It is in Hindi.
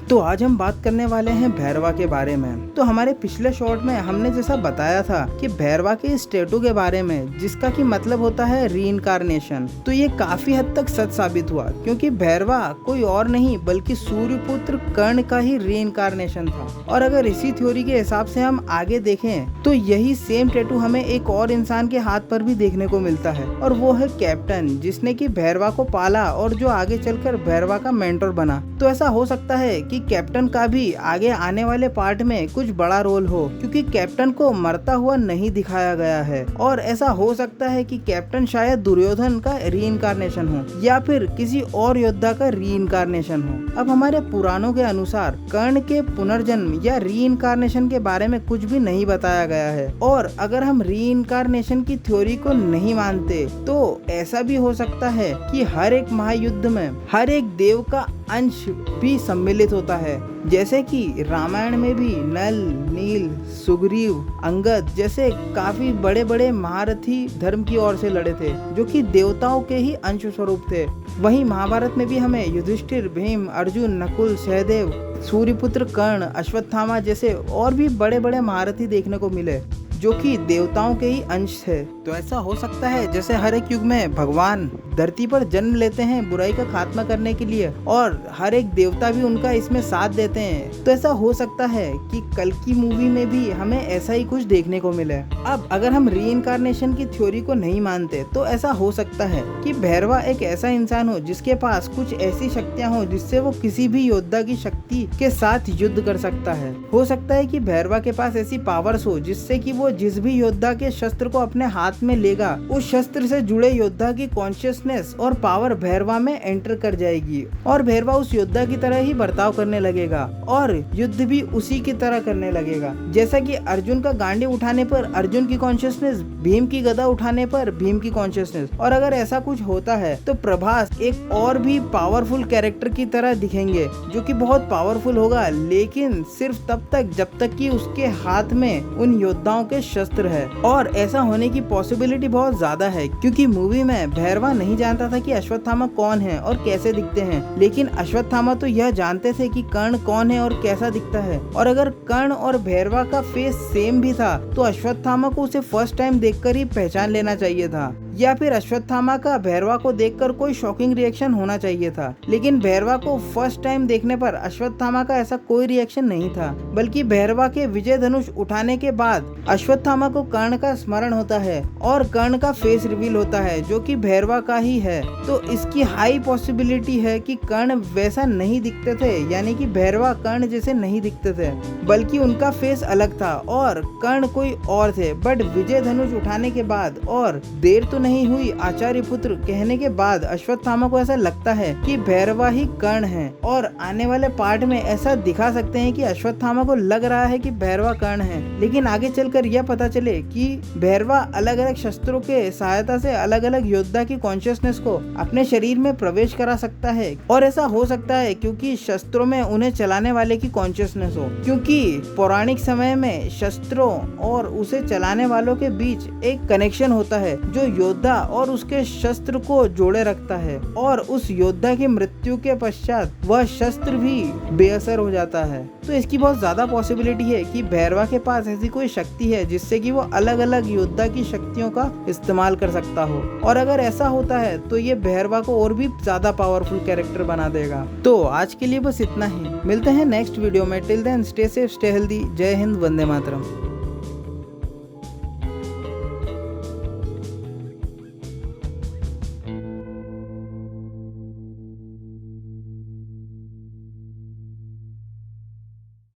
तो आज हम बात करने वाले हैं भैरवा के बारे में। तो हमारे पिछले शॉर्ट में हमने जैसा बताया था कि भैरवा के इस टैटू के बारे में, जिसका कि मतलब होता है रीइंकार्नेशन। तो ये काफी हद तक सच साबित हुआ, क्योंकि भैरवा कोई और नहीं बल्कि सूर्यपुत्र कर्ण का ही रीइंकार्नेशन था। और अगर इसी थ्योरी के हिसाब से हम आगे देखें तो यही सेम टैटू हमें एक और इंसान के हाथ पर भी देखने को मिलता है, और वो है कैप्टन, जिसने कि भैरवा को पाला और जो आगे चलकर भैरवा का मेंटर बना। तो ऐसा हो सकता है कि कैप्टन का भी आगे आने वाले पार्ट में कुछ बड़ा रोल हो, क्योंकि कैप्टन को मरता हुआ नहीं दिखाया गया है। और ऐसा हो सकता है कि कैप्टन शायद दुर्योधन का रीइंकार्नेशन हो या फिर किसी और योद्धा का रीइंकार्नेशन हो। अब हमारे पुराणों के अनुसार कर्ण के पुनर्जन्म या रीइंकार्नेशन के बारे में कुछ भी नहीं बताया गया है। और अगर हम रीइंकार्नेशन की थ्योरी को नहीं मानते तो ऐसा भी हो सकता है कि हर एक महायुद्ध में हर एक देव का अंश भी सम्मिलित होता है, जैसे कि रामायण में भी नल, नील, सुग्रीव, अंगद जैसे काफी बड़े बड़े महारथी धर्म की ओर से लड़े थे, जो कि देवताओं के ही अंश स्वरूप थे। वहीं महाभारत में भी हमें युधिष्ठिर, भीम, अर्जुन, नकुल, सहदेव, सूर्यपुत्र कर्ण, अश्वत्थामा जैसे और भी बड़े बड़े महारथी देखने को मिले, जो कि देवताओं के ही अंश है। तो ऐसा हो सकता है जैसे हर एक युग में भगवान धरती पर जन्म लेते हैं बुराई का खात्मा करने के लिए, और हर एक देवता भी उनका इसमें साथ देते हैं। तो ऐसा हो सकता है कि कल की मूवी में भी हमें ऐसा ही कुछ देखने को मिले। अब अगर हम रीइंकार्नेशन की थ्योरी को नहीं मानते तो ऐसा हो सकता है कि भैरवा एक ऐसा इंसान हो जिसके पास कुछ ऐसी शक्तियां हो जिससे वो किसी भी योद्धा की शक्ति के साथ युद्ध कर सकता है। हो सकता है कि भैरवा के पास ऐसी पावर्स हो जिससे कि वो जिस भी योद्धा के शस्त्र को अपने हाथ में लेगा, उस शस्त्र से जुड़े योद्धा की कॉन्शियसनेस और पावर भैरवा में एंटर कर जाएगी, और भैरवा उस योद्धा की तरह ही बर्ताव करने लगेगा और युद्ध भी उसी की तरह करने लगेगा। जैसा कि अर्जुन का गांडी उठाने पर अर्जुन की कॉन्शियसनेस, भीम की गदा उठाने पर भीम की कॉन्शियसनेस। और अगर ऐसा कुछ होता है तो प्रभास एक और भी पावरफुल कैरेक्टर की तरह दिखेंगे, जो कि बहुत पावरफुल होगा, लेकिन सिर्फ तब तक जब तक कि उसके हाथ में उन योद्धाओं के शस्त्र है। और ऐसा होने की पॉसिबिलिटी बहुत ज्यादा है, क्योंकि मूवी में भैरवा नहीं जानता था कि अश्वत्थामा कौन है और कैसे दिखते हैं, लेकिन अश्वत्थामा तो यह जानते थे कि कर्ण कौन है और कैसा दिखता है। और अगर कर्ण और भैरवा का फेस सेम भी था तो अश्वत्थामा को उसे फर्स्ट टाइम देखकर ही पहचान लेना चाहिए था, या फिर अश्वत्थामा का भैरवा को देखकर कोई शॉकिंग रिएक्शन होना चाहिए था। लेकिन भैरवा को फर्स्ट टाइम देखने पर अश्वत्थामा का ऐसा कोई रिएक्शन नहीं था, बल्कि भैरवा के विजय धनुष उठाने के बाद अश्वत्थामा को कर्ण का स्मरण होता है और कर्ण का फेस रिवील होता है, जो कि भैरवा का ही है। तो इसकी हाई पॉसिबिलिटी है कि कर्ण वैसा नहीं दिखते थे, यानी कि भैरवा कर्ण जैसे नहीं दिखते थे, बल्कि उनका फेस अलग था और कर्ण कोई और थे। बट विजय धनुष उठाने के बाद और देर तो नहीं हुई आचार्य पुत्र कहने के बाद अश्वत्थामा को ऐसा लगता है कि भैरवा ही कर्ण है, और आने वाले पार्ट में ऐसा दिखा सकते हैं कि अश्वत्थामा को लग रहा है कि भैरवा कर्ण है, लेकिन आगे चलकर यह पता चले कि भैरवा अलग अलग शस्त्रों के सहायता से अलग अलग योद्धा की कॉन्शियसनेस को अपने शरीर में प्रवेश करा सकता है। और ऐसा हो सकता है क्योंकि शस्त्रों में उन्हें चलाने वाले की कॉन्शियसनेस हो, क्योंकि पौराणिक समय में शस्त्रों और उसे चलाने वालों के बीच एक कनेक्शन होता है जो योद्धा और उसके शस्त्र को जोड़े रखता है, और उस योद्धा की मृत्यु के पश्चात वह शस्त्र भी बेअसर हो जाता है। तो इसकी बहुत ज्यादा पॉसिबिलिटी है कि भैरवा के पास ऐसी कोई शक्ति है जिससे कि वो अलग अलग योद्धा की शक्तियों का इस्तेमाल कर सकता हो। और अगर ऐसा होता है तो ये भैरवा को और भी ज्यादा पावरफुल कैरेक्टर बना देगा। तो आज के लिए बस इतना ही, मिलते हैं नेक्स्ट वीडियो में। Till then stay safe, stay healthy. जय हिंद, वंदे मातरम।